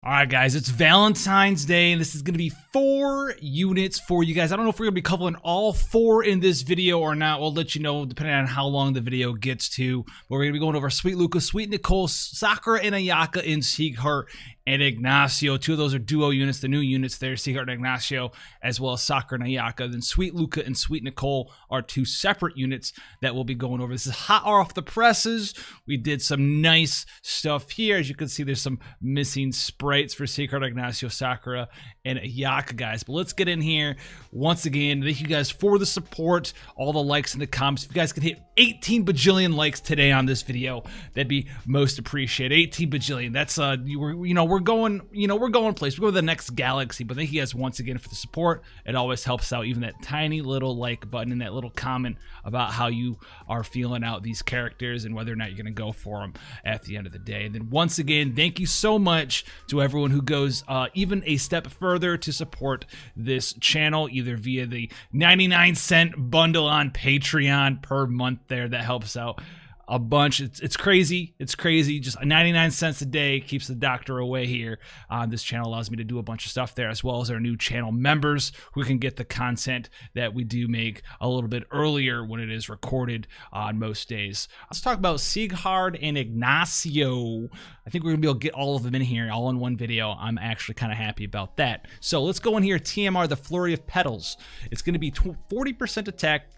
All right, guys, it's Valentine's Day, and this is going to be 4 units for you guys. I don't know if we're going to be covering all 4 in this video or not. We'll let you know depending on how long the video gets to. But we're going to be going over Sweet Luca, Sweet Nicole, Sakura and Ayaka, and Seighard and Ignacio. 2 of those are duo units, the new units there, Seighard and Ignacio, as well as Sakura and Ayaka. Then Sweet Luca and Sweet Nicole are 2 separate units that we'll be going over. This is hot off the presses. We did some nice stuff here. As you can see, there's some missing sprites for Seighard, Ignacio, Sakura, and Ayaka, guys. But let's get in here. Once again, thank you guys for the support, all the likes in the comments. If you guys could hit 18 bajillion likes today on this video, that'd be most appreciated. 18 bajillion. That's we're going place. We're going to the next galaxy. But thank you guys once again for the support. It always helps out. Even that tiny little like button and that little comment about how you are feeling out these characters and whether or not you're going to go for them at the end of the day. And then once again, thank you so much to everyone who goes even a step further to support this channel, either via the 99-cent bundle on Patreon per month there. That helps out a bunch. It's crazy. It's crazy. Just 99 cents a day keeps the doctor away here. This channel allows me to do a bunch of stuff there, as well as our new channel members who can get the content that we do make a little bit earlier when it is recorded on most days. Let's talk about Seighard and Ignacio. I think we're gonna be able to get all of them in here all in one video. I'm actually kind of happy about that. So let's go in here. TMR, the Flurry of Petals. It's going to be 40% attack,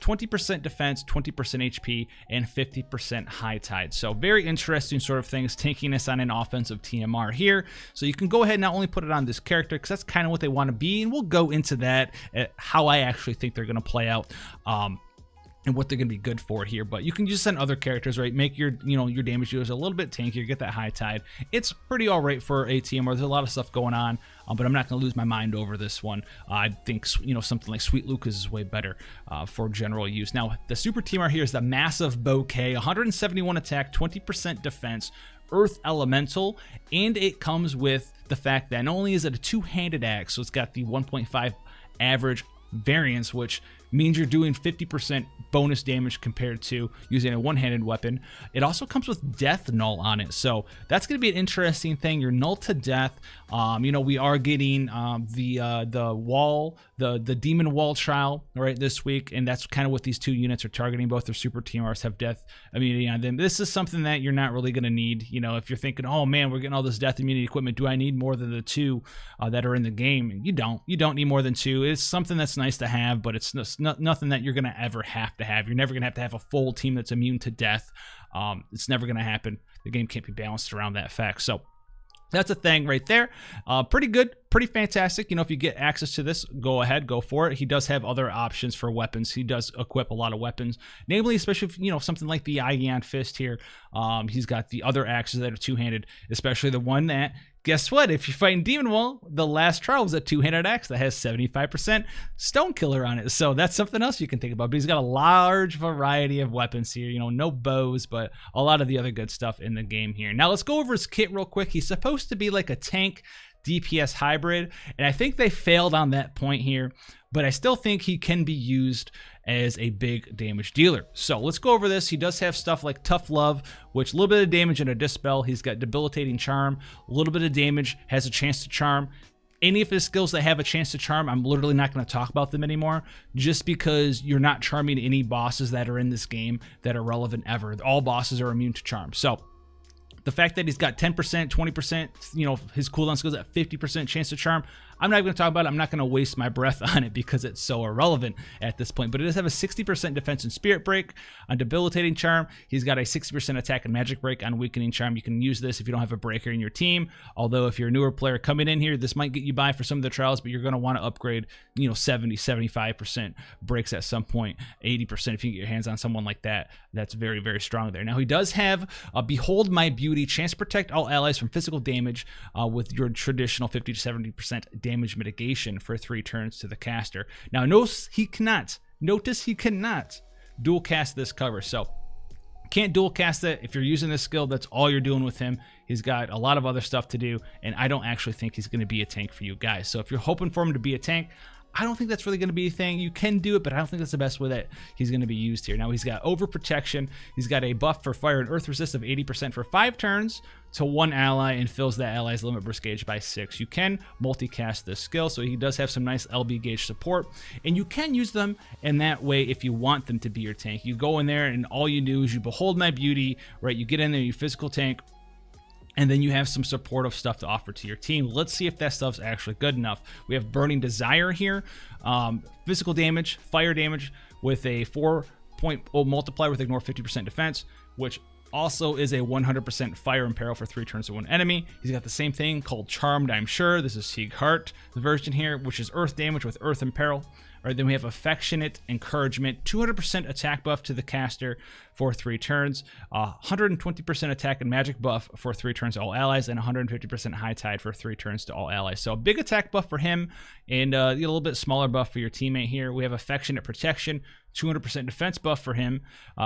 20% defense, 20% HP, and 50% high tide. So very interesting sort of things, tankiness on an offensive TMR here. So you can go ahead and not only put it on this character, because that's kind of what they want to be, and we'll go into that, how I actually think they're going to play out. And what they're going to be good for here, but you can just send other characters, right? Make your, your damage dealers a little bit tankier, get that high tide. It's pretty all right for a TMR. There's a lot of stuff going on, but I'm not going to lose my mind over this one. I think, something like Sweet Lucas is way better for general use. Now, the super TMR here is the Massive Bouquet, 171 attack, 20% defense, Earth Elemental, and it comes with the fact that not only is it a two-handed axe, so it's got the 1.5 average variance, which means you're doing 50% bonus damage compared to using a one-handed weapon. It also comes with death null on it, so that's going to be an interesting thing. You're null to death. We are getting the wall, the demon wall trial right this week, and that's kind of what these 2 units are targeting. Both their super TMRs have death immunity on them. This is something that you're not really going to need. If you're thinking, oh man, we're getting all this death immunity equipment, do I need more than the 2 that are in the game? You don't need more than 2. It's something that's nice to have, but it's nothing that you're going to ever have to have. You're never going to have a full team that's immune to death. It's never going to happen. The game can't be balanced around that fact. So that's a thing right there. Pretty good, pretty fantastic. If you get access to this, go ahead, go for it. He does have other options for weapons. He does equip a lot of weapons, namely, especially if, something like the Ion Fist here. He's got the other axes that are two-handed, especially the one that, guess what? If you're fighting Demon Wall, the last trial was a two-handed axe that has 75% Stone Killer on it. So that's something else you can think about. But he's got a large variety of weapons here. No bows, but a lot of the other good stuff in the game here. Now let's go over his kit real quick. He's supposed to be like a tank DPS hybrid, and I think they failed on that point here, but I still think he can be used as a big damage dealer. So let's go over this. He does have stuff like Tough Love, which a little bit of damage and a Dispel. He's got Debilitating Charm, a little bit of damage, has a chance to charm. Any of his skills that have a chance to charm, I'm literally not going to talk about them anymore, just because you're not charming any bosses that are in this game that are relevant ever. All bosses are immune to charm. So the fact that he's got 10%, 20%, his cooldown skills at 50% chance to charm, I'm not even going to talk about it. I'm not going to waste my breath on it because it's so irrelevant at this point. But it does have a 60% defense and Spirit Break on Debilitating Charm. He's got a 60% attack and Magic Break on Weakening Charm. You can use this if you don't have a breaker in your team. Although if you're a newer player coming in here, this might get you by for some of the trials, but you're going to want to upgrade, 70, 75% breaks at some point, 80% if you get your hands on someone like that. That's very, very strong there. Now he does have a Behold My Beauty, chance to protect all allies from physical damage with your traditional 50 to 70% damage mitigation for 3 turns to the caster. Now notice he cannot dual cast this cover, so can't dual cast it. If you're using this skill, that's all you're doing with him. He's got a lot of other stuff to do, and I don't actually think he's going to be a tank for you guys. So if you're hoping for him to be a tank, I don't think that's really going to be a thing. You can do it, but I don't think that's the best way that he's going to be used here. Now, he's got overprotection. He's got a buff for fire and earth resist of 80% for 5 turns to one ally and fills that ally's limit burst gauge by 6. You can multicast this skill, so he does have some nice LB gauge support, and you can use them in that way if you want them to be your tank. You go in there and all you do is you behold my beauty, right? You get in there, you physical tank, and then you have some supportive stuff to offer to your team. Let's see if that stuff's actually good enough. We have Burning Desire here, physical damage, fire damage with a 4.0 multiplier with ignore 50% defense, which also is a 100% fire imperil for 3 turns to one enemy. He's got the same thing called Charmed, I'm sure. This is Seighard, the version here, which is earth damage with earth imperil. All right, then we have Affectionate Encouragement, 200% attack buff to the caster for 3 turns, 120% attack and magic buff for 3 turns to all allies, and 150% high tide for 3 turns to all allies. So a big attack buff for him, and a little bit smaller buff for your teammate here. We have Affectionate Protection, 200% defense buff for him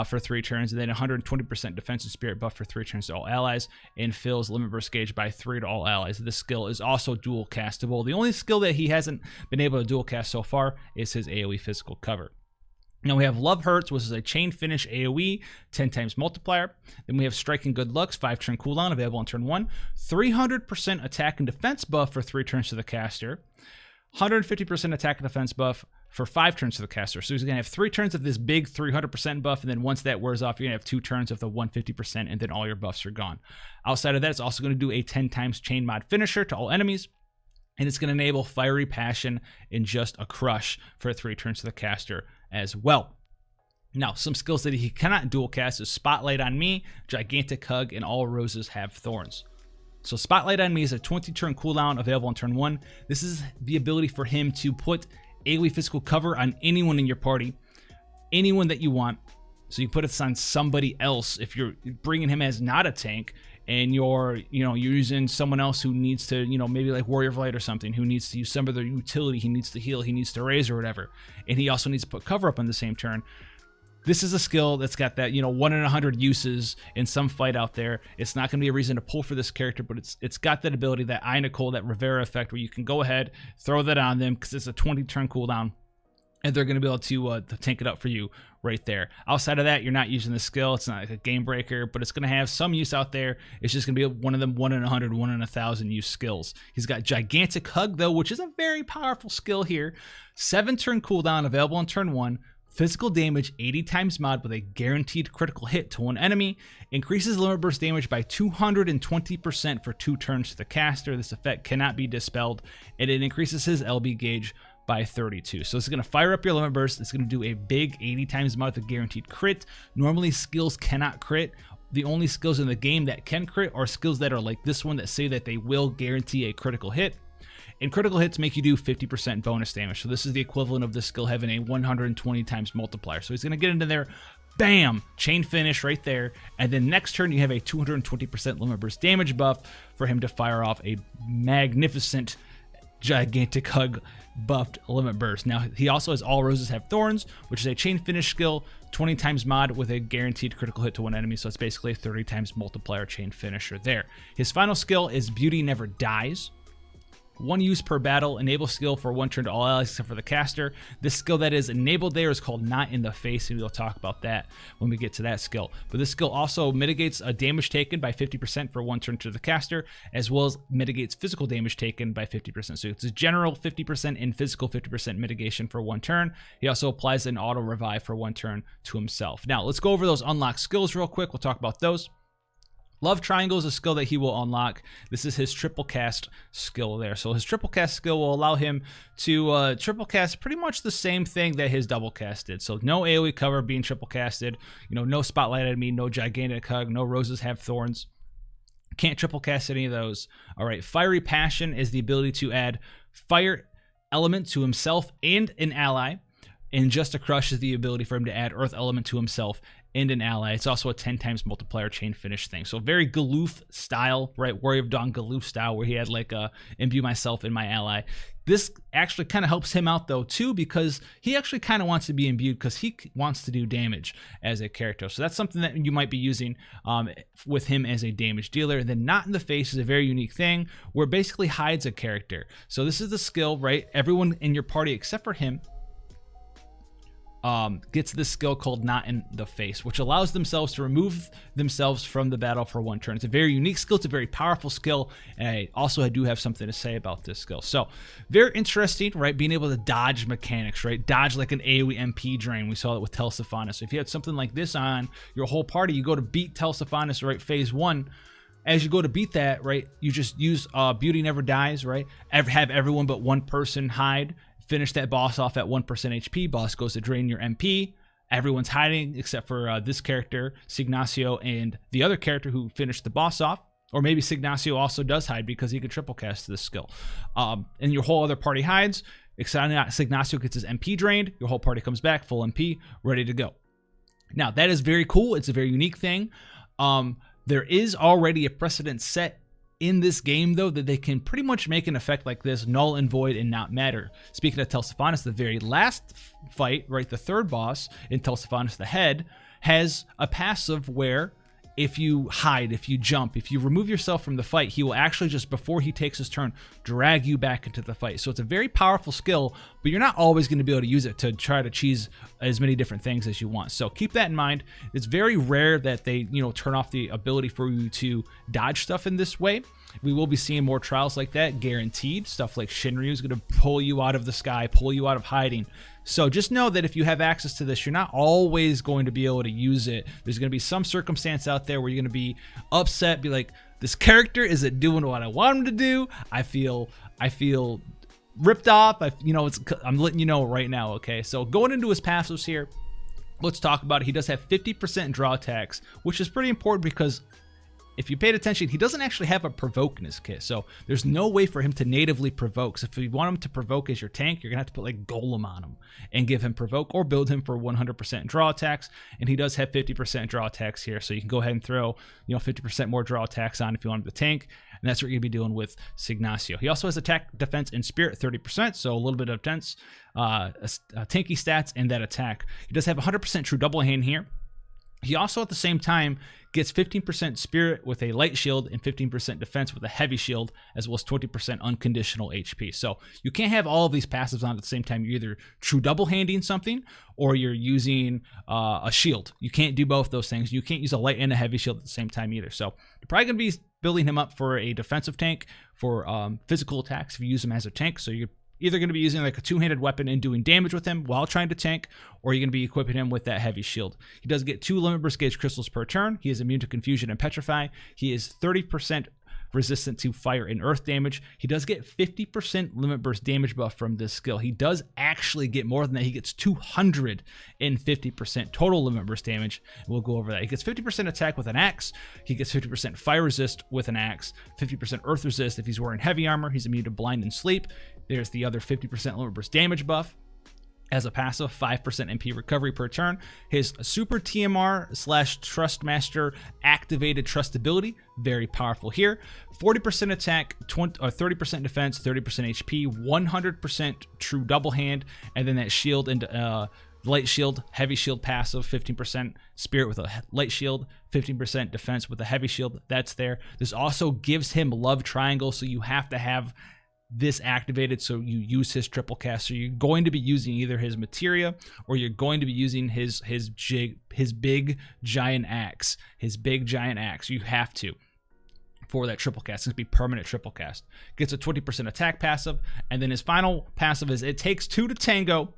for 3 turns, and then 120% defense and spirit buff for 3 turns to all allies, and fills limit burst gauge by 3 to all allies. This skill is also dual castable. The only skill that he hasn't been able to dual cast so far is his AoE physical cover. Now we have Love Hurts, which is a chain finish AoE, 10 times multiplier. Then we have Striking Good Looks, 5 turn cooldown, available on turn 1. 300% attack and defense buff for 3 turns to the caster. 150% attack and defense buff for 5 turns to the caster. So he's going to have 3 turns of this big 300% buff, and then once that wears off, you're going to have 2 turns of the 150%, and then all your buffs are gone. Outside of that, it's also going to do a 10 times chain mod finisher to all enemies, and it's going to enable Fiery Passion in just a crush for 3 turns to the caster as well. Now, some skills that he cannot dual cast is Spotlight on Me, Gigantic Hug, and All Roses Have Thorns. So Spotlight on Me is a 20 turn cooldown available on turn 1. This is the ability for him to put AoE physical cover on anyone in your party, anyone that you want. So you put it on somebody else if you're bringing him as not a tank, and you're using someone else who needs to, maybe like Warrior of Light or something, who needs to use some of their utility. He needs to heal, he needs to raise or whatever, and he also needs to put cover up on the same turn. This is a skill that's got that, 1 in 100 uses in some fight out there. It's not going to be a reason to pull for this character, but it's got that ability, that Nicole, that Rivera effect, where you can go ahead, throw that on them because it's a 20 turn cooldown, and they're going to be able to tank it up for you right there. Outside of that, you're not using the skill. It's not like a game breaker, but it's going to have some use out there. It's just going to be one of them 1 in 100, 1 in 1,000 use skills. He's got Gigantic Hug, though, which is a very powerful skill here. 7 turn cooldown, available on turn 1. Physical damage 80 times mod with a guaranteed critical hit to one enemy. Increases limit burst damage by 220% for 2 turns to the caster. This effect cannot be dispelled, and it increases his LB gauge by 32. So it's going to fire up your limit burst. It's going to do a big 80 times mod with a guaranteed crit. Normally skills cannot crit. The only skills in the game that can crit are skills that are like this one that say that they will guarantee a critical hit. And critical hits make you do 50% bonus damage. So this is the equivalent of this skill having a 120 times multiplier. So he's going to get into there, bam, chain finish right there. And then next turn, you have a 220% limit burst damage buff for him to fire off a magnificent Gigantic Hug buffed limit burst. Now, he also has All Roses Have Thorns, which is a chain finish skill, 20 times mod with a guaranteed critical hit to one enemy. So it's basically a 30 times multiplier chain finisher there. His final skill is Beauty Never Dies. 1 use per battle, enable skill for 1 turn to all allies except for the caster. This skill that is enabled there is called Not in the Face, and we'll talk about that when we get to that skill. But this skill also mitigates a damage taken by 50% for 1 turn to the caster, as well as mitigates physical damage taken by 50%. So it's a general 50% and physical 50% mitigation for 1 turn. He also applies an auto revive for 1 turn to himself. Now, let's go over those unlocked skills real quick. We'll talk about those. Love Triangle is a skill that he will unlock. This is his triple cast skill there. So his triple cast skill will allow him to triple cast pretty much the same thing that his double cast did. So no AoE cover being triple casted, no Spotlight on Me, no Gigantic Hug, no Roses Have Thorns. Can't triple cast any of those. All right, Fiery Passion is the ability to add fire element to himself and an ally. And Just a Crush is the ability for him to add Earth Element to himself and an ally. It's also a 10 times multiplier chain finish thing. So very Galoof style, right? Warrior of Dawn Galoof style, where he had like a imbue myself and my ally. This actually kind of helps him out though too, because he actually kind of wants to be imbued because he wants to do damage as a character. So that's something that you might be using with him as a damage dealer. And then Not in the Face is a very unique thing where it basically hides a character. So this is the skill, right? Everyone in your party except for him gets this skill called Not in the Face, which allows themselves to remove themselves from the battle for 1 turn. It's a very unique skill. It's a very powerful skill. And I do have something to say about this skill. So very interesting, right? Being able to dodge mechanics, right? Dodge like an AoE MP drain. We saw it with Telsophanus. So if you had something like this on your whole party, you go to beat Telsophanus, right? Phase 1. As you go to beat that, right? You just use Beauty Never Dies, right? Have everyone but one person hide. Finish that boss off at 1% HP. Boss goes to drain your MP. Everyone's hiding except for this character, Ignacio, and the other character who finished the boss off. Or maybe Ignacio also does hide because he could triple cast this skill. And your whole other party hides. Ignacio gets his MP drained. Your whole party comes back, full MP, ready to go. Now, that is very cool. It's a very unique thing. There is already a precedent set in this game, though, that they can pretty much make an effect like this null and void and not matter. Speaking of Telsophanus, the very last fight, right, the third boss in Telsophanus the Head, has a passive where if you hide, if you jump, if you remove yourself from the fight, he will actually just, before he takes his turn, drag you back into the fight. So it's a very powerful skill, but you're not always going to be able to use it to try to cheese as many different things as you want. So keep that in mind. It's very rare that they, turn off the ability for you to dodge stuff in this way. We will be seeing more trials like that, guaranteed. Stuff like Shinryu is going to pull you out of the sky, pull you out of hiding. So just know that if you have access to this, you're not always going to be able to use it. There's going to be some circumstance out there where you're going to be upset, be like, this character isn't doing what I want him to do. I feel ripped off. I'm letting you know right now, okay? So going into his passives here, let's talk about it. He does have 50% draw attacks, which is pretty important because if you paid attention, he doesn't actually have a provoke in his kit, so there's no way for him to natively provoke. So if you want him to provoke as your tank, you're gonna have to put like Golem on him and give him provoke, or build him for 100% draw attacks. And he does have 50% draw attacks here, so you can go ahead and throw 50% more draw attacks on if you want him to tank, and that's what you're gonna be doing with Ignacio. He also has attack, defense, and spirit 30%, so a little bit of defense, tanky stats, and that attack. He does have 100% true double hand here. He also, at the same time, gets 15% spirit with a light shield and 15% defense with a heavy shield, as well as 20% unconditional HP. So you can't have all of these passives on at the same time. You're either true double-handing something or you're using a shield. You can't do both those things. You can't use a light and a heavy shield at the same time either. So you're probably going to be building him up for a defensive tank, for physical attacks if you use him as a tank. So you're either going to be using like a two-handed weapon and doing damage with him while trying to tank, or you're going to be equipping him with that heavy shield. He does get 2 limit burst gauge crystals per turn. He is immune to confusion and petrify. He is 30% resistant to fire and earth damage. He does get 50% limit burst damage buff from this skill. He does actually get more than that. He gets 250% total limit burst damage. We'll go over that. He gets 50% attack with an axe. He gets 50% fire resist with an axe, 50% earth resist if he's wearing heavy armor. He's immune to blind and sleep. There's the other 50% limit burst damage buff. As a passive, 5% MP recovery per turn. His super TMR / Trustmaster activated trust ability, very powerful here. 40% attack, 30% defense, 30% HP, 100% true double hand, and then that shield and light shield, heavy shield passive, 15% spirit with a light shield, 15% defense with a heavy shield. That's there. This also gives him love triangle, so you have to have this activated so you use his triple cast. So you're going to be using either his materia or you're going to be using his big giant axe. His big giant axe. You have to for that triple cast. It's going to be permanent triple cast. Gets a 20% attack passive, and then his final passive is It Takes 2 to Tango.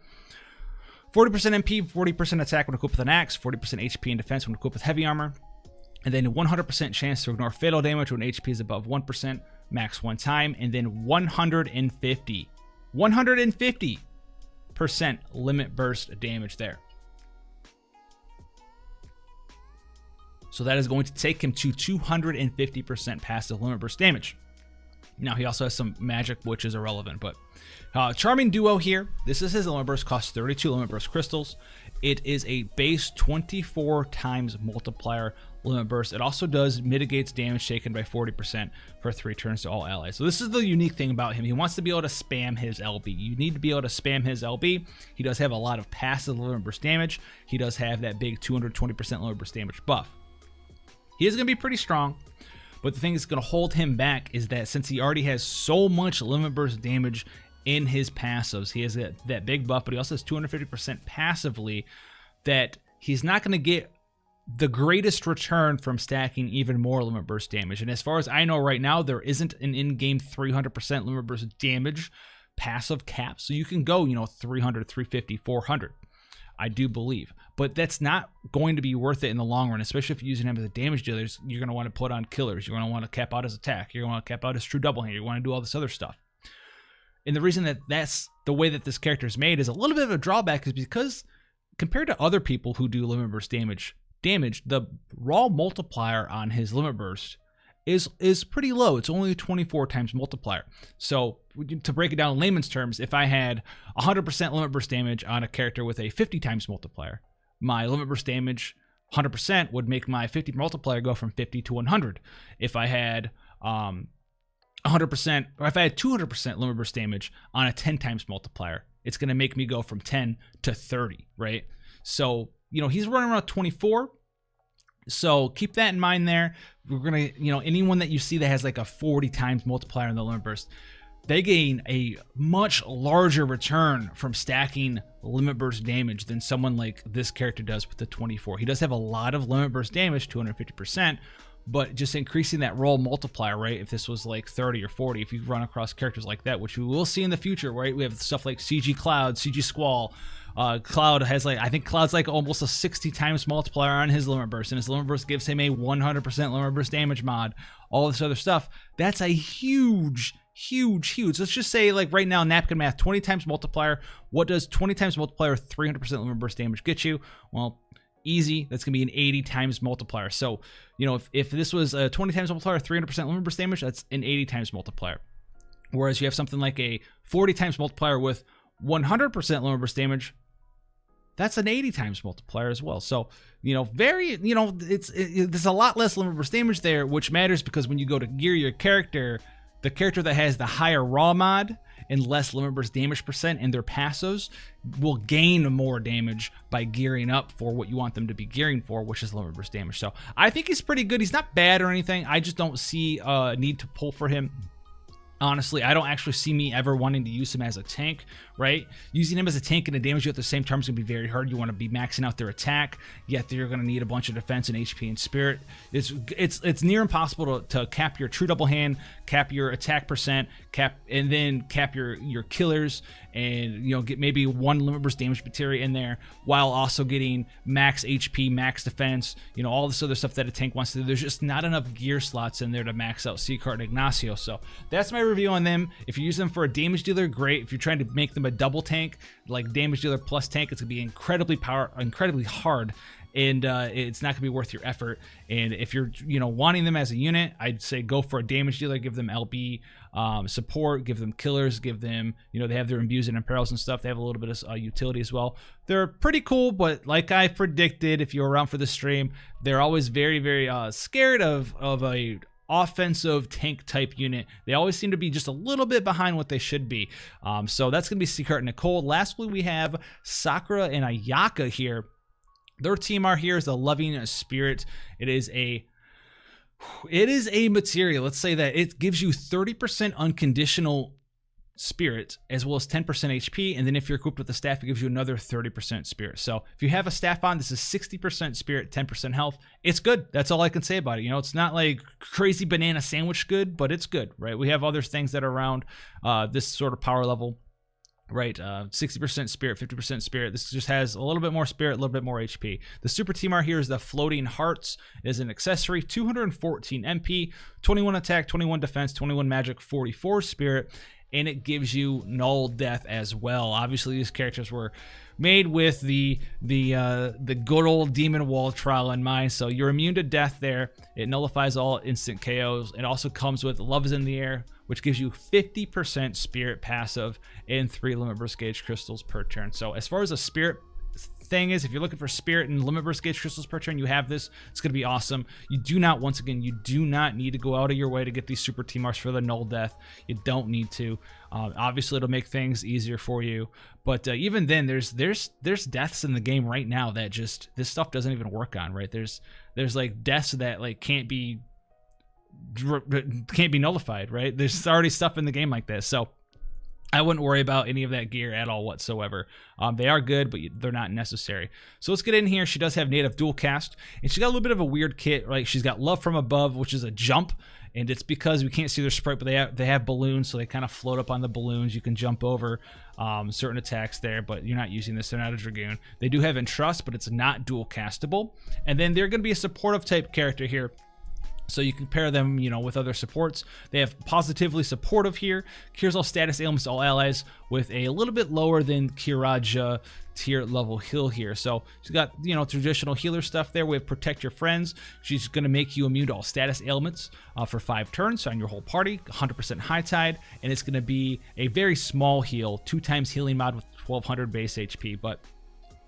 40% MP, 40% attack when equipped with an axe, 40% HP and defense when equipped with heavy armor, and then a 100% chance to ignore fatal damage when HP is above 1%, max 1 time, and then 150% limit burst damage there. So that is going to take him to 250% passive limit burst damage. Now he also has some magic, which is irrelevant, but Charming Duo here. This is his limit burst, costs 32 limit burst crystals. It is a base 24 times multiplier limit burst. It also mitigates damage taken by 40% for 3 turns to all allies. So this is the unique thing about him. He wants to be able to spam his LB. You need to be able to spam his LB. He does have a lot of passive limit burst damage. He does have that big 220% limit burst damage buff. He is going to be pretty strong, but the thing that's going to hold him back is that since he already has so much limit burst damage in his passives, he has that big buff, but he also has 250% passively, that he's not going to get the greatest return from stacking even more limit burst damage. And as far as I know right now, there isn't an in-game 300% limit burst damage passive cap, so you can go, 300, 350, 400, I do believe. But that's not going to be worth it in the long run, especially if you're using him as a damage dealer. You're going to want to put on killers. You're going to want to cap out his attack. You're going to want to cap out his true double hand. You want to do all this other stuff. And the reason that that's the way that this character is made is a little bit of a drawback is because compared to other people who do limit burst damage, the raw multiplier on his limit burst is pretty low. It's only 24 times multiplier. So to break it down in layman's terms, if I had 100% limit burst damage on a character with a 50 times multiplier, my limit burst damage 100% would make my 50 multiplier go from 50 to 100. If I had 100%, or if I had 200% limit burst damage on a 10 times multiplier, it's going to make me go from 10 to 30, right? So, he's running around 24. So keep that in mind there. We're going to, anyone that you see that has like a 40 times multiplier in the limit burst, they gain a much larger return from stacking limit burst damage than someone like this character does with the 24. He does have a lot of limit burst damage, 250%, but just increasing that roll multiplier, right? If this was like 30 or 40, if you run across characters like that, which we will see in the future, right? We have stuff like CG Cloud, CG Squall. Cloud has I think Cloud's like almost a 60 times multiplier on his limit burst, and his limit burst gives him a 100% limit burst damage mod, all this other stuff. That's a huge. Let's just say like right now, napkin math, 20 times multiplier. What does 20 times multiplier 300% limit burst damage get you? Well, easy. That's gonna be an 80 times multiplier. So, if this was a 20 times multiplier, 300% limit burst damage, that's an 80 times multiplier. Whereas you have something like a 40 times multiplier with 100% limit burst damage, that's an 80 times multiplier as well. So, there's a lot less limit burst damage there, which matters because when you go to gear your character, the character that has the higher raw mod and less limit burst damage percent in their passives will gain more damage by gearing up for what you want them to be gearing for, which is limit burst damage. So I think he's pretty good. He's not bad or anything. I just don't see a need to pull for him. Honestly, I don't actually see me ever wanting to use him as a tank, right? Using him as a tank and a damage you at the same time is going to be very hard. You want to be maxing out their attack, yet you're going to need a bunch of defense and HP and spirit. It's near impossible to cap your true double hand, cap your attack percent, and then cap your killers, and get maybe one limit burst damage materia in there while also getting max HP, max defense, all this other stuff that a tank wants to do. There's just not enough gear slots in there to max out Seighard Ignacio. So that's my review on them. If you use them for a damage dealer, great. If you're trying to make them a double tank, like damage dealer plus tank, it's gonna be incredibly hard, and it's not gonna be worth your effort. And if you're wanting them as a unit, I'd say go for a damage dealer. Give them LB support, give them killers, give them they have their imbues and imperils and stuff. They have a little bit of utility as well. They're pretty cool, but like I predicted, if you're around for the stream, they're always very, very scared of a offensive tank type unit. They always seem to be just a little bit behind what they should be. So that's going to be Seighard and Nicole. Lastly, we have Sakura and Ayaka here. Their team art here is the Loving Spirit. It is a material. Let's say that it gives you 30% unconditional spirit as well as 10% HP, and then if you're equipped with the staff, it gives you another 30% spirit. So if you have a staff on, this is 60% spirit, 10% health. It's good. That's all I can say about it. It's not like crazy banana sandwich good, but it's good, right? We have other things that are around this sort of power level, right? 60% spirit, 50% spirit. This just has a little bit more spirit, a little bit more HP. The super team art here is the Floating Hearts. It is an accessory, 214 MP, 21 attack, 21 defense, 21 magic, 44 spirit, and it gives you null death as well. Obviously, these characters were made with the good old demon wall trial in mind, so you're immune to death there. It nullifies all instant KOs. It also comes with Love is in the Air, which gives you 50% spirit passive and 3 limit burst gauge crystals per turn. So as far as a spirit thing is, if you're looking for spirit and limit burst gauge crystals per turn, you have this. It's going to be awesome. You do not, once again, you do not need to go out of your way to get these super TMRs for the null death. You don't need to. Obviously, it'll make things easier for you, but even then, there's deaths in the game right now that just this stuff doesn't even work on. Right? There's like deaths that like can't be nullified. Right? There's already stuff in the game like this, so I wouldn't worry about any of that gear at all whatsoever. They are good, but they're not necessary. So let's get in here. She does have native dual cast, and she got a little bit of a weird kit, right? She's got Love from Above, which is a jump, and it's because we can't see their sprite, but they have balloons, so they kind of float up on the balloons. You can jump over certain attacks there, but you're not using this. They're not a Dragoon. They do have Entrust, but it's not dual castable. And then they're going to be a supportive type character here, so you can pair them, you know, with other supports. They have Positively Supportive here. Cures all status ailments to all allies with a little bit lower than Kiraja tier level heal here. So she's got, you know, traditional healer stuff there. We have Protect Your Friends. She's going to make you immune to all status ailments for 5 turns on your whole party. 100% high tide, and it's going to be a very small heal, 2 times healing mod with 1200 base HP, but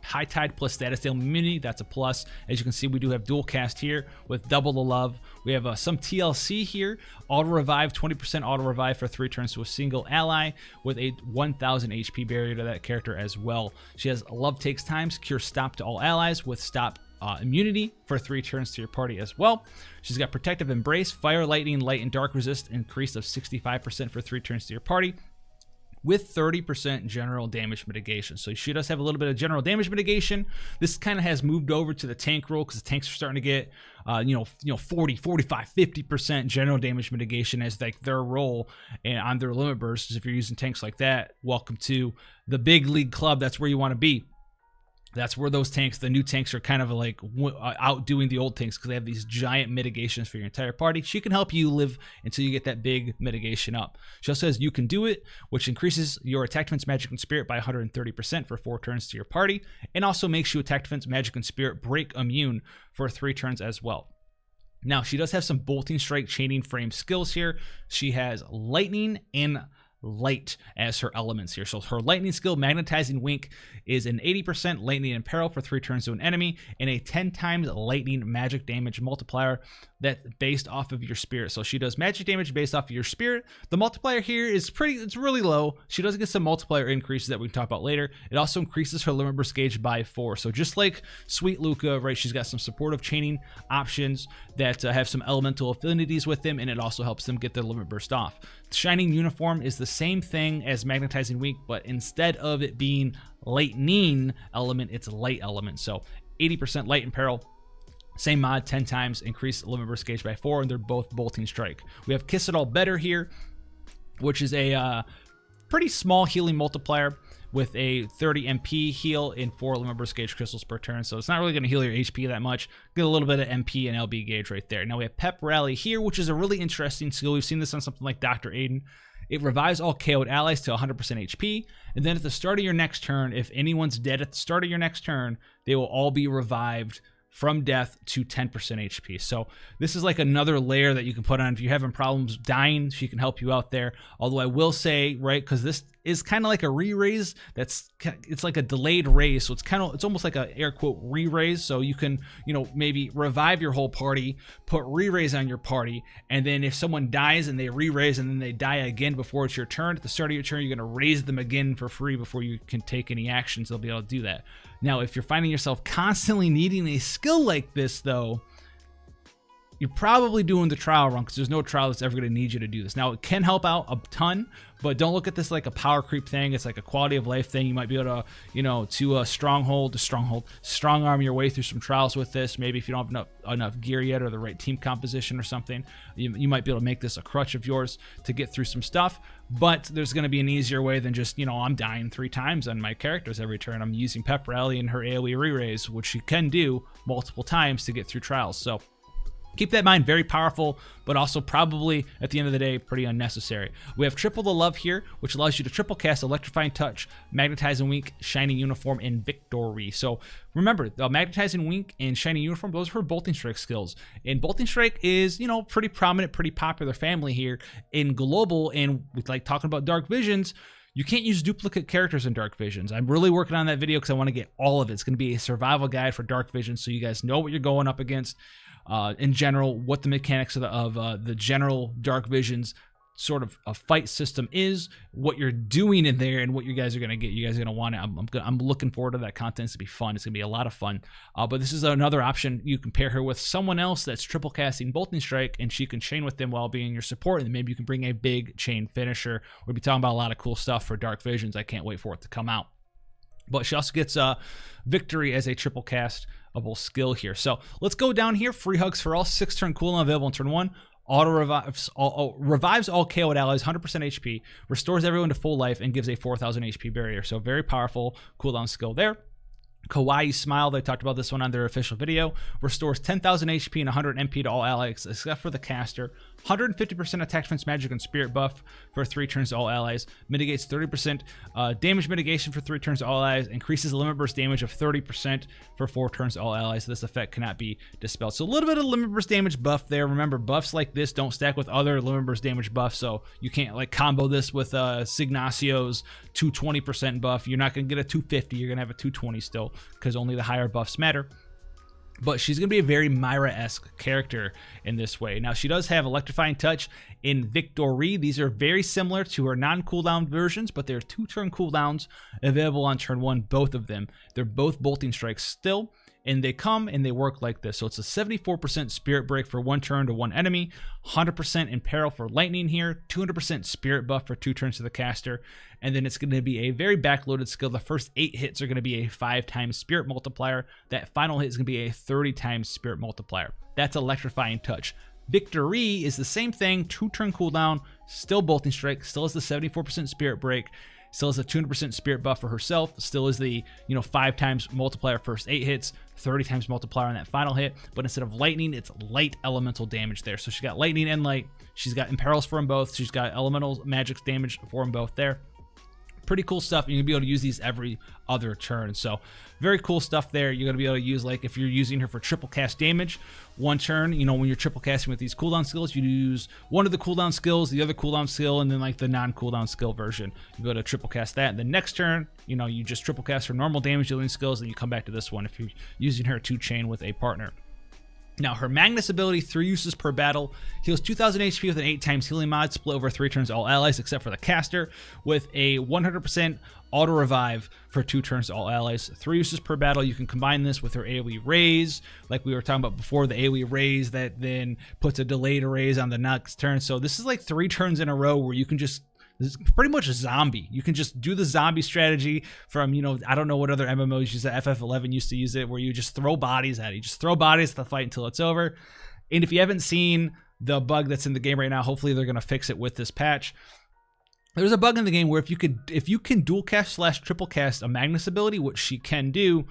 high tide plus status ailment immunity, that's a plus. As you can see, we do have dual cast here with double the love. We have some TLC here, auto revive, 20% auto revive for 3 turns to a single ally with a 1000 HP barrier to that character as well. She has Love Takes Time, Cure Stop to all allies with stop immunity for 3 turns to your party as well. She's got Protective Embrace, Fire, Lightning, Light, and Dark resist increase of 65% for 3 turns to your party, with 30% general damage mitigation. So she does have a little bit of general damage mitigation. This kind of has moved over to the tank role because the tanks are starting to get, 40, 45, 50% general damage mitigation as like their role and on their limit bursts. If you're using tanks like that, welcome to the big league club. That's where you want to be. That's where those tanks, the new tanks, are kind of like outdoing the old tanks because they have these giant mitigations for your entire party. She can help you live until you get that big mitigation up. She also says You Can Do It, which increases your attack defense, magic, and spirit by 130% for 4 turns to your party, and also makes you attack defense, magic, and spirit break immune for 3 turns as well. Now, she does have some bolting strike chaining frame skills here. She has lightning and light as her elements here. So her lightning skill, Magnetizing Wink, is an 80% lightning and peril for 3 turns to an enemy, and a 10 times lightning magic damage multiplier that's based off of your spirit. So she does magic damage based off of your spirit. The multiplier here is it's really low. She does get some multiplier increases that we can talk about later. It also increases her limit burst gauge by 4. So just like Sweet Luca, right, she's got some supportive chaining options that have some elemental affinities with them, and it also helps them get their limit burst off. Shining Uniform is the same thing as Magnetizing Wink, but instead of it being lightning element, it's light element. So 80% light and peril. Same mod, 10 times, increase limit burst gauge by 4, and they're both bolting strike. We have Kiss It All Better here, which is a pretty small healing multiplier with a 30 MP heal in 4 limit burst gauge crystals per turn. So it's not really going to heal your HP that much. Get a little bit of MP and LB gauge right there. Now we have Pep Rally here, which is a really interesting skill. We've seen this on something like Dr. Aiden. It revives all KO'd allies to 100% HP, and then at the start of your next turn, if anyone's dead at the start of your next turn, they will all be revived from death to 10% HP. So this is like another layer that you can put on. If you're having problems dying, she can help you out there. Although I will say, right, because this is kind of like a re-raise, it's like a delayed raise. So it's almost like a air quote re-raise. So you can, maybe revive your whole party, put re-raise on your party, and then if someone dies and they re-raise and then they die again before it's your turn, at the start of your turn, you're going to raise them again for free before you can take any actions. They'll be able to do that. Now, if you're finding yourself constantly needing a skill like this, though, you're probably doing the trial run because there's no trial that's ever going to need you to do this. Now, it can help out a ton, but don't look at this like a power creep thing. It's like a quality of life thing. You might be able to, to a strong arm your way through some trials with this. Maybe if you don't have enough gear yet or the right team composition or something, you might be able to make this a crutch of yours to get through some stuff. But there's going to be an easier way than just, I'm dying 3 times on my characters every turn. I'm using Pep Rally and her AoE re-raise, which you can do multiple times to get through trials. So keep that in mind, very powerful, but also probably, at the end of the day, pretty unnecessary. We have Triple the Love here, which allows you to triple cast Electrifying Touch, Magnetizing Wink, Shining Uniform, and Victory. So remember, the Magnetizing Wink and Shining Uniform, those are her Bolting Strike skills. And Bolting Strike is, pretty prominent, pretty popular family here in Global, and with like talking about Dark Visions, You can't use duplicate characters in Dark Visions. I'm really working on that video because I want to get all of it. It's going to be a survival guide for Dark Visions, so you guys know what you're going up against in general, what the mechanics of the general Dark Visions sort of a fight system is, what you're doing in there, and what you guys are going to get. You guys are going to want it. I'm looking forward to that content. It's going to be fun. It's going to be a lot of fun. But this is another option. You can pair her with someone else that's triple casting Bolting Strike, and she can chain with them while being your support, and then maybe you can bring a big chain finisher. We'll be talking about a lot of cool stuff for Dark Visions. I can't wait for it to come out. But she also gets Victory as a triple castable skill here. So let's go down here. Free Hugs for All, 6-turn cooldown available in turn 1. Auto revives all KO'd allies, 100% HP, restores everyone to full life, and gives a 4,000 HP barrier. So very powerful cooldown skill there. Kawaii Smile, they talked about this one on their official video, restores 10,000 HP and 100 MP to all allies except for the caster, 150% attack defense magic and spirit buff for 3 turns to all allies, mitigates 30% damage mitigation for 3 turns to all allies, increases limit burst damage of 30% for 4 turns to all allies. So this effect cannot be dispelled. So a little bit of limit burst damage buff there. Remember, buffs like this don't stack with other limit burst damage buffs, so you can't like combo this with Ignacio's 220% buff. You're not going to get a 250, you're going to have a 220 still, because only the higher buffs matter. But she's going to be a very Myra-esque character in this way. Now, she does have Electrifying Touch in Victory. These are very similar to her non-cooldown versions, but they're 2-turn cooldowns available on turn 1, both of them. They're both Bolting Strikes still, and they come and they work like this. So it's a 74% Spirit Break for 1 turn to 1 enemy, 100% Imperil for Lightning here, 200% Spirit Buff for 2 turns to the caster, and then it's going to be a very backloaded skill. The first 8 hits are going to be a 5 times Spirit Multiplier. That final hit is going to be a 30 times Spirit Multiplier. That's Electrifying Touch. Victory is the same thing, 2-turn cooldown, still Bolting Strike, still has the 74% Spirit Break, still has a 200% Spirit Buff for herself, still is the 5 times multiplier first 8 hits, 30 times multiplier on that final hit, but instead of lightning, it's light elemental damage there. So she's got lightning and light, she's got imperils for them both, she's got elemental magic damage for them both there. Pretty cool stuff. You're gonna be able to use these every other turn, so very cool stuff there. You're gonna be able to use, like, if you're using her for triple cast damage, 1 turn, when you're triple casting with these cooldown skills, you use one of the cooldown skills, the other cooldown skill, and then like the non-cooldown skill version. You go to triple cast that, and the next turn, you just triple cast her normal damage dealing skills, and you come back to this one if you're using her to chain with a partner. Now, her Magnus ability, 3 uses per battle, heals 2,000 HP with an 8 times healing mod, split over 3 turns to all allies except for the caster, with a 100% auto revive for 2 turns to all allies. 3 uses per battle. You can combine this with her AoE raise, like we were talking about before, the AoE raise that then puts a delayed raise on the next turn. So this is like 3 turns in a row where you can just, this is pretty much a zombie. You can just do the zombie strategy from, I don't know what other MMOs use it. FF11 used to use it, where you just throw bodies at it. You just throw bodies at the fight until it's over. And if you haven't seen the bug that's in the game right now, hopefully they're going to fix it with this patch. There's a bug in the game where if you can dual cast / triple cast a Magnus ability, which she can do,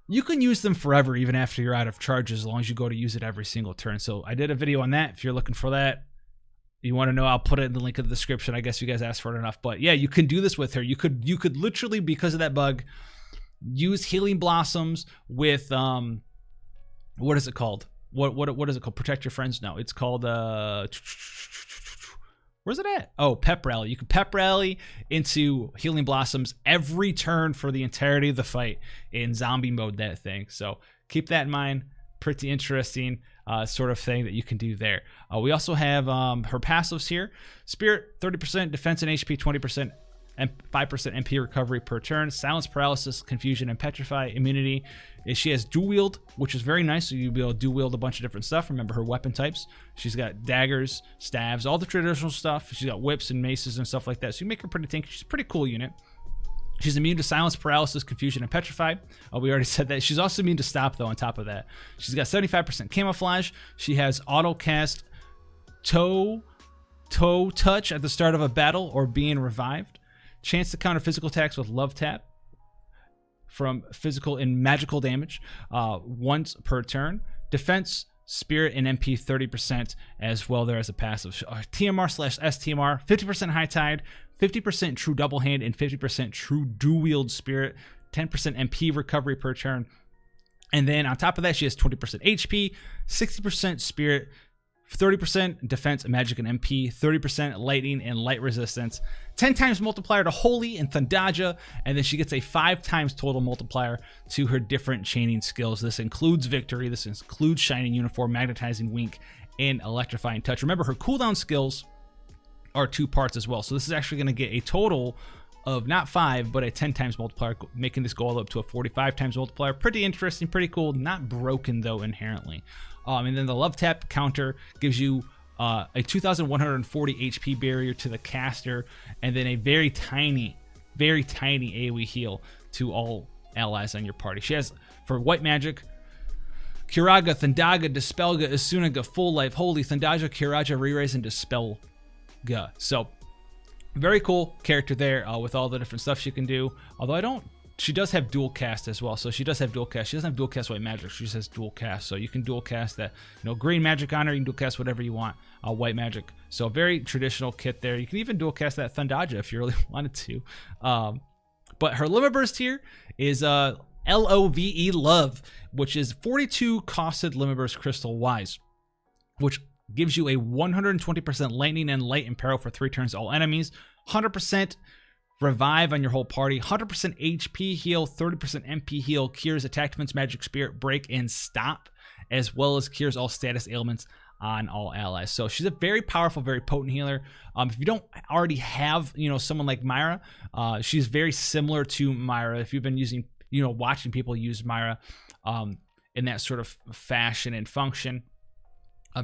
you can use them forever even after you're out of charges, as long as you go to use it every single turn. So I did a video on that. If you're looking for that, you want to know, I'll put it in the link in the description. I guess you guys asked for it enough. But yeah, you can do this with her. You could literally, because of that bug, use Healing Blossoms with what is it called? What is it called? Protect Your Friends? No, it's called where's it at? Oh, Pep Rally. You can Pep Rally into Healing Blossoms every turn for the entirety of the fight in zombie mode, that thing. So keep that in mind. Pretty interesting sort of thing that you can do there. We also have her passives here. Spirit, 30% defense and HP, 20% and 5% MP recovery per turn. Silence, paralysis, confusion, and petrify. Immunity. She has dual wield, which is very nice. So you'll be able to dual wield a bunch of different stuff. Remember her weapon types. She's got daggers, staves, all the traditional stuff. She's got whips and maces and stuff like that. So you make her pretty tanky. She's a pretty cool unit. She's immune to silence, paralysis, confusion, and petrify. We already said that. She's also immune to stop, though, on top of that. She's got 75% camouflage. She has auto cast toe touch at the start of a battle or being revived. Chance to counter physical attacks with love tap from physical and magical damage once per turn. Defense, spirit, and MP 30% as well there as a passive. TMR/STMR, 50% high tide, 50% true double hand, and 50% true dual wield spirit, 10% MP recovery per turn. And then on top of that, she has 20% HP, 60% spirit, 30% defense, magic, and MP, 30% lightning and light resistance, 10 times multiplier to Holy and Thundaja, and then she gets a 5 times total multiplier to her different chaining skills. This includes Victory, this includes Shining Uniform, Magnetizing Wink, and Electrifying Touch. Remember, her cooldown skills are 2 parts as well, so this is actually going to get a total of not 5, but a 10 times multiplier, making this go all up to a 45 times multiplier. Pretty interesting, pretty cool. Not broken, though, inherently. And then the Love Tap counter gives you a 2,140 HP barrier to the caster, and then a very tiny AoE heal to all allies on your party. She has, for white magic, Kiraga, Thundaga, Dispelga, Asunaga, Full Life, Holy, Thundaja, Kiraja, Re-Raise, and Dispelga. So, very cool character there with all the different stuff she can do. Although she does have dual cast as well. So she does have dual cast. She doesn't have dual cast white magic. She just has dual cast. So you can dual cast that, green magic on her. You can dual cast whatever you want, white magic. So very traditional kit there. You can even dual cast that Thundaja if you really wanted to. But her limit burst here is LOVE, Love, which is 42 costed limit burst crystal wise, which gives you a 120% lightning and light imperil for 3 turns to all enemies, 100% revive on your whole party, 100% HP heal, 30% MP heal, cures attack, defense, magic, spirit, break, and stop, as well as cures all status ailments on all allies. So she's a very powerful, very potent healer. If you don't already have, someone like Myra, she's very similar to Myra. If you've been using, watching people use Myra in that sort of fashion and function.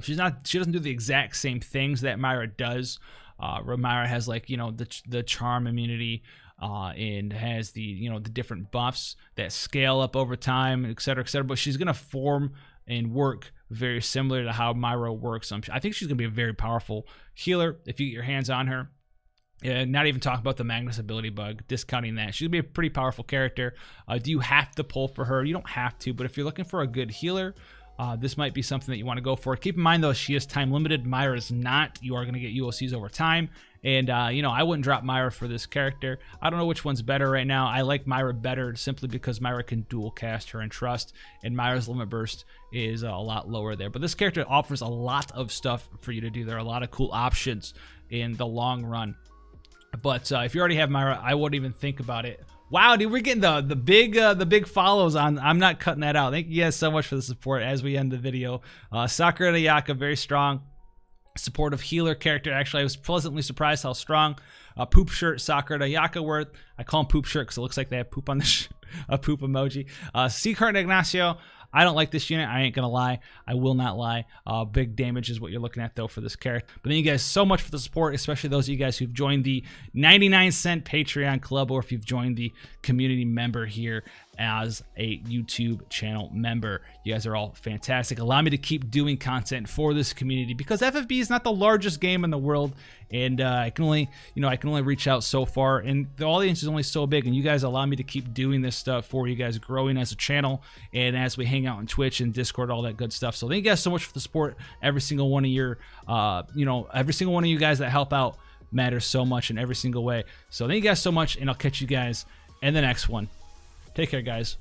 She doesn't do the exact same things that Myra does. Myra has the charm immunity and has the the different buffs that scale up over time, etc., etc. But she's gonna form and work very similar to how Myra works. I think she's gonna be a very powerful healer if you get your hands on her. Not even talking about the Magnus Ability bug, discounting that. She's gonna be a pretty powerful character. Do you have to pull for her? You don't have to, but if you're looking for a good healer, this might be something that you want to go for. Keep in mind, though, she is time limited. Myra is not. You are going to get UOCs over time. And, I wouldn't drop Myra for this character. I don't know which one's better right now. I like Myra better simply because Myra can dual cast her and trust, and Myra's limit burst is a lot lower there. But this character offers a lot of stuff for you to do. There are a lot of cool options in the long run. But if you already have Myra, I wouldn't even think about it. Wow, dude, we're getting the big follows on. I'm not cutting that out. Thank you guys so much for the support as we end the video. Sakura Ayaka, very strong, supportive healer character. Actually, I was pleasantly surprised how strong Poop Shirt Sakura Ayaka were. I call him Poop Shirt because it looks like they have poop on the a poop emoji. Seighard Ignacio. I don't like this unit. I ain't gonna lie. I will not lie. Big damage is what you're looking at though for this character. But thank you guys so much for the support, especially those of you guys who've joined the 99-cent Patreon club, or if you've joined the community member here as a YouTube channel member. You guys are all fantastic. Allow me to keep doing content for this community because FFBE is not the largest game in the world, and I can only reach out so far, and the audience is only so big, and you guys allow me to keep doing this stuff for you guys, growing as a channel and as we hang out on Twitch and Discord, all that good stuff. So thank you guys so much for the support. Every single one of your every single one of you guys that help out matters so much in every single way. So thank you guys so much, and I'll catch you guys in the next one. Take care, guys.